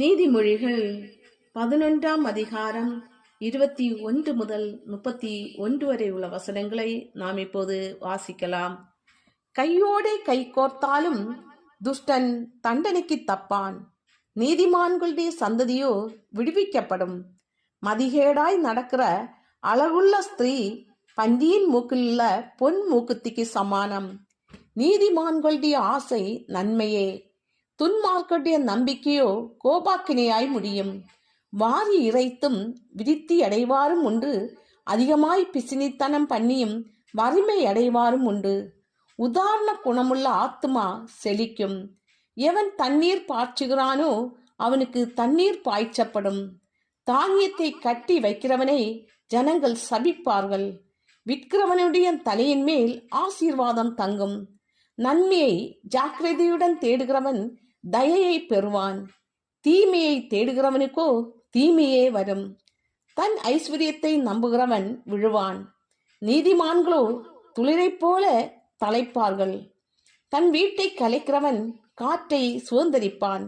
நீதிமொழிகள் 11ஆம் அதிகாரம் 21 முதல் 31 வரை உள்ள வசனங்களை நாம் இப்போது வாசிக்கலாம். கையோடே கை கோர்த்தாலும் துஷ்டன் தண்டனைக்கு தப்பான், நீதிமான்களுடைய சந்ததியோ விடுவிக்கப்படும். மதிகேடாய் நடக்கிற அழகுள்ள ஸ்திரீ பந்தியின் மூக்கிலுள்ள பொன் மூக்குத்திக்கு சமானம். நீதிமான்களுடைய ஆசை நன்மையே, துன்மார்க்கருடைய நம்பிக்கையோ கோபாக்கினையாய் முடியும். வாரி இறைத்தும் விருத்தி அடைவாரும் உண்டு, அதிகமாய் பிசினித்தனம் பண்ணியும் வறுமை அடைவாரும் உண்டு. உதாரண குணமுள்ள ஆத்துமா செழிக்கும். எவன் தண்ணீர் பாய்ச்சுகிறானோ அவனுக்கு தண்ணீர் பாய்ச்சப்படும். தானியத்தை கட்டி வைக்கிறவனை ஜனங்கள் சபிப்பார்கள். விற்கிறவனுடைய தலையின் மேல் ஆசீர்வாதம் தங்கும். நன்மையை ஜாக்கிரதையுடன் தேடுகிறவன் தயையை பெறுவான். தீமையை தேடுகிறவனுக்கோ தீமையே வரும். தன் ஐஸ்வர்யத்தை நம்புகிறவன் விழுவான். நீதிமான்களோ துளிரை போல தலைப்பார்கள். தன் வீட்டை கலைக்கிறவன் காற்றை சுதந்திரிப்பான்.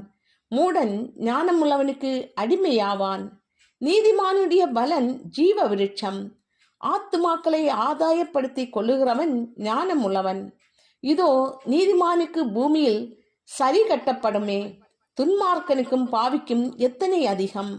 மூடன் ஞானமுள்ளவனுக்கு அடிமையாவான். நீதிமானுடைய பலன் ஜீவ விருட்சம். ஆத்துமாக்களை ஆதாயப்படுத்தி கொள்ளுகிறவன் ஞானமுள்ளவன். இதோ நீதிமானுக்கு பூமியில் சரி கட்டப்படுமே, துன்மார்க்கனுக்கும் பாவிக்கும் எத்தனை அதிகம்.